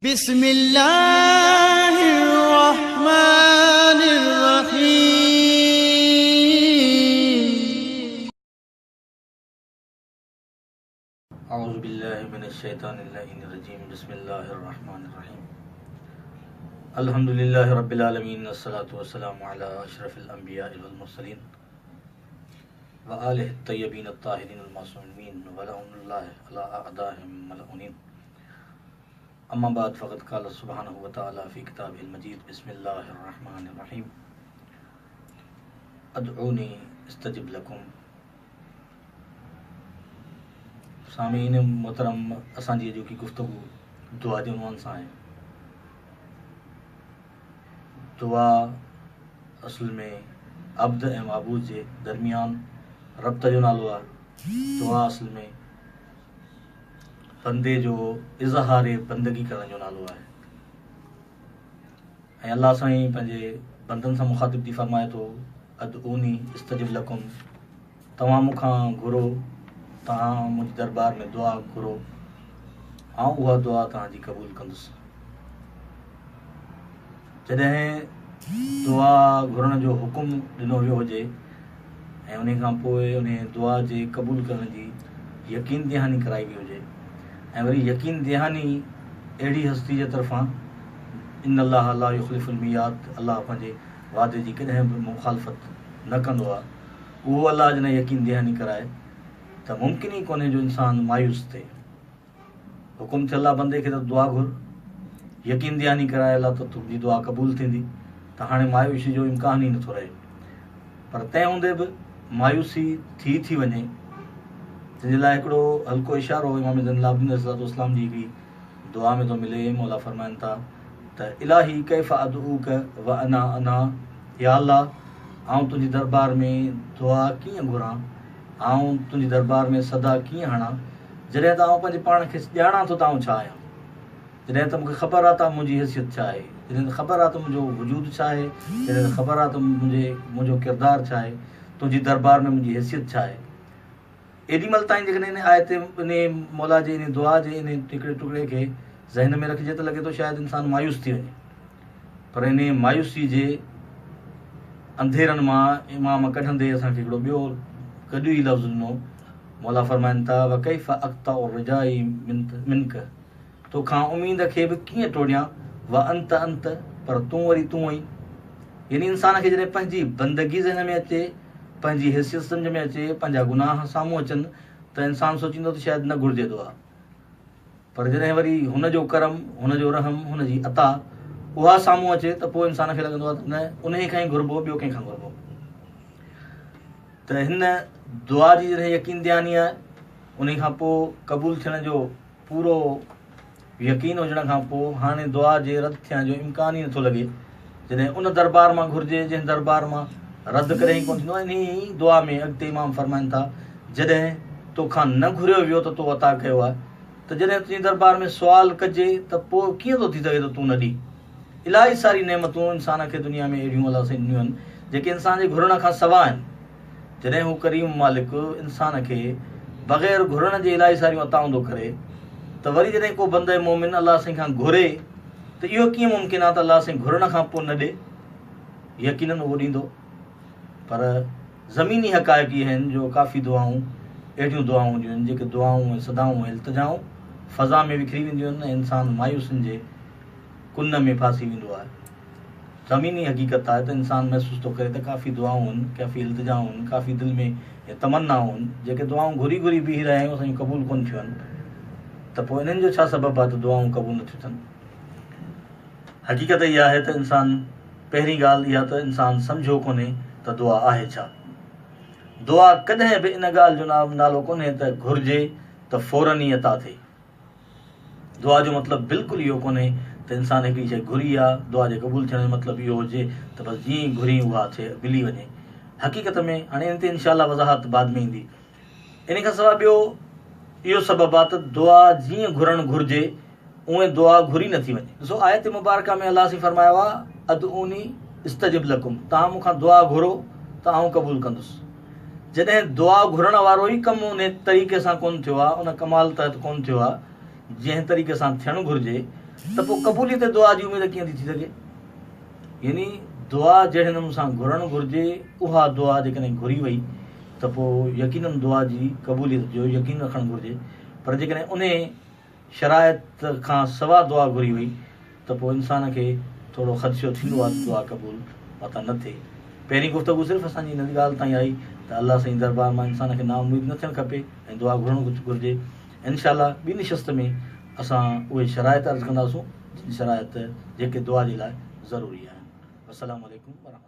बिस्मिल्लाहिर्रहमानिर्रहीम। औज़ु बिल्लाहि मिनश्शैतानिर्रजीम। बिस्मिल्लाहिर्रहमानिर्रहीम। अल्हम्दुलिल्लाहि रब्बिल आलमीन वस्सलातु वस्सलामु अला अशरफिल अंबियाइ वल मुरसलीन व आलिहि तय्यबीन अत्ताहिरीन अल मासूमीन व लअनुल्लाहि अला अअदाहिम मलऊनीन। अम्मा बाद फ़क़द क़ाल सुब्हानहु व तआला फ़ी किताबिहिल मजीद। बिस्मिल्लाहिर्रहमानिर्रहीम। अदऊनी अस्तजिब लकुम। सामीन मोहतरम, असांजी जो की गुफ्तगू दुआ जे उनवान सां आहे। दुआ असल में अब्द ऐं माबूद जे दरमियान रब्त जो नालो आहे। दुआ असल में बंदे जो इज़हार बंदगी करण जो नालो आहे। ऐं अल्लाह साईं पंहिंजे बंदनि सां मुखातिब थी फरमाए थो, अदऊनी इस्तजिब लकुम, तव्हां मूंखां घुरो, तव्हां मुंहिंजे दरबार में दुआ घुरो, ऐं उहा दुआ तव्हांजी क़बूल कंदुसि। जॾहिं दुआ घुरण जो हुकुम ॾिनो वियो हुजे ऐं उन खां पोइ उन दुआ जे क़बूल करण जी यकीन दहानी कराई वई हुजे, ऐं वरी यकीन दहानी अहिड़ी हस्ती जे तरफ़ां, इन्नल्लाह ला युख़्लिफ़ुल मियाद, अल्लाह पंहिंजे वादे जी कॾहिं बि मुखालफ़त न कंदो आहे, उहो अल्लाह जॾहिं यकीन दहानी कराए त मुमकिन ई कोन्हे जो इंसान मायूस थिए। हुकुम थियल आहे बंदे खे त दुआ घुर, यकीन दहानी कराए अल्लाह त तुंहिंजी दुआ क़बूल थींदी, त हाणे मायूसी जो इम्कान ई नथो रहे। पर तंहिं हूंदे बि मायूसी थी वञे, जंहिंजे लाइ हिकिड़ो हल्को इशारो इमाम ज़ैनुलाब्दीन अलैहिस्सलाम जी हिकिड़ी दुआ में थो मिले। मौला फरमाइनि था त इलाही कैफ़ अदऊक व अना अना, या अल्लाह, आउं तुंहिंजी दरबार में दुआ कीअं घुरां, आउं तुंहिंजी दरबार में सदा कीअं हणां, जॾहिं त आउं पंहिंजे पाण खे ॼाणा थो त आउं छा आहियां, जॾहिं त मूंखे ख़बर आहे त मुंहिंजी हैसियत छा आहे, जॾहिं त ख़बर आहे त मुंहिंजो वजूद छा आहे, जॾहिं त ख़बर आहे त मुंहिंजो किरदारु छा आहे, तुंहिंजी दरबार में मुंहिंजी हैसियत छा आहे। एॾी महिल ताईं जेकॾहिं इन आयत इन मौला जे इन दुआ जे इन हिकिड़े टुकड़े खे ज़हन में रखिजे त लॻे थो शायदि इंसान मायूस थी वञे। पर इन मायूसी जे अंधेरनि मां इमाम कढंदे असांखे हिकिड़ो ॿियो गॾु ई लफ़्ज़ ॾिनो। मौला फरमाइनि था, व कैफ़ अक़्तउ रजाई मिनक, तोखां उमीद खे बि कीअं टोड़ियां, व अंत अंत, पर तूं वरी तूं ई। यानी इंसान खे जॾहिं पंहिंजी बंदगी ज़हन में अचे, पंहिंजी हैसियत सम्झ में अचे, पंहिंजा गुनाह साम्हूं अचनि, त इंसान सोचींदो त शायदि न घुरिजे दुआ। पर जॾहिं वरी हुनजो करम, हुनजो रहम, हुनजी अता उहा साम्हूं अचे त पोइ इंसान खे लॻंदो आहे त न, उन खां ई घुरिबो, ॿियो कंहिंखां घुरिबो। त हिन दुआ जी जॾहिं यकीन दहानी आहे, उन खां पोइ क़बूल थियण जो पूरो यकीन हुजण खां पोइ हाणे दुआ जे रद थियण जो इम्कान ई नथो लॻे। जॾहिं उन दरबार मां घुरिजे जंहिं दरबार मां रद कॾहिं कोन थींदो आहे। इन दुआ में अॻिते इमाम फरमाइनि था, जॾहिं तोखां न घुरियो वियो त तो अता कयो आहे, त जॾहिं तुंहिंजी दरबार में सुवाल कजे त पोइ कीअं थो थी सघे त तूं न ॾी। इलाही सारी नेमतूं इंसान खे दुनिया में अहिड़ियूं अलाह साईं ॾिनियूं आहिनि जेके इंसान जे घुरण खां सवाइ आहिनि। जॾहिं हू करीम मालिक इंसान खे बग़ैर घुरण जे इलाही सारियूं अताऊं थो करे, त वरी जॾहिं को बंदे मोमिन अलाह साईं खां घुरे त इहो कीअं मुमकिन आहे त अलाह साईं घुरण खां पोइ न ॾे। यकीननि उहो ॾींदो। पर ज़मीनी हक़ाइक़ इहे आहिनि जो काफ़ी दुआऊं अहिड़ियूं दुआऊं हूंदियूं आहिनि जेके दुआऊं ऐं सदाऊं ऐं इल्तिजाऊं फ़ज़ा में विखरी वेंदियूं आहिनि ऐं इंसान मायूसियुनि जे कुन में फासी वेंदो आहे। ज़मीनी हक़ीक़त आहे त इंसान महसूस थो करे त काफ़ी दुआऊं आहिनि, काफ़ी इल्तिजाऊं आहिनि, काफ़ी दिलि में तमन्नाऊं आहिनि, जेके दुआऊं घुरी घुरी बीही रहिया आहियूं, असांजूं क़बूल कोन थियूं आहिनि। त पोइ इन्हनि जो छा सबबु आहे त दुआऊं क़बूल नथियूं थियनि। हक़ीक़त इहा आहे त इंसान, पहिरीं ॻाल्हि इहा त इंसान सम्झो कोन्हे त दुआ आहे छा। दुआ कॾहिं बि इन ॻाल्हि जो नालो कोन्हे त घुरिजे त फौरन ई अता थिए। दुआ जो मतिलबु बिल्कुलु इहो कोन्हे त इंसान हिकिड़ी शइ घुरी आहे, दुआ जे क़बूल थियण जो मतिलबु इहो हुजे त बसि जीअं ई घुरी उहा थिए मिली वञे। हक़ीक़त में हाणे इन ते इनशा अल्लाह वज़ाहत बाद में ईंदी। इन खां सवाइ ॿियो इहो सबबु आहे त दुआ जीअं घुरणु घुरिजे उहे दुआ घुरी नथी वञे। ॾिसो आयत मुबारका में अलाह साईं फरमायो आहे, अदऊनी इस्तजिब लकुम, तव्हां मूंखां दुआ घुरो त आउं क़बूल कंदुसि। जॾहिं दुआ घुरण वारो ई कमु उन तरीक़े सां कोन थियो आहे, उन कमाल तहत कोन थियो आहे जंहिं तरीक़े सां थियणु घुरिजे, त पोइ क़बूलियत दुआ जी उमेद कीअं थी थी सघे? यानी दुआ जहिड़े नमूने सां घुरणु घुरिजे, उहा दुआ जेकॾहिं घुरी वई त पोइ यकीननि दुआ जी क़बूलियत जो यकीन रखणु घुरिजे। पर जेकॾहिं उन शराइत खां सवा दुआ घुरी वई त पोइ इंसान खे थोरो ख़दशो थींदो आहे दुआ क़बूल पता न थिए। पहिरीं गुफ़्तगू सिर्फ़ु असांजी हिन ॻाल्हि ताईं आई त अलाह साईं दरबार मां इंसान खे नाउमीद न थियणु खपे ऐं दुआ घुरणु घुरिजे। इंशाअल्लाह ॿी निशस्त में असां उहे शराइत अर्ज़ु कंदासूं जिन शराइत जेके दुआ जे लाइ ज़रूरी आहिनि। अस्सलामु अलैकुम वरहमतुल्लाह।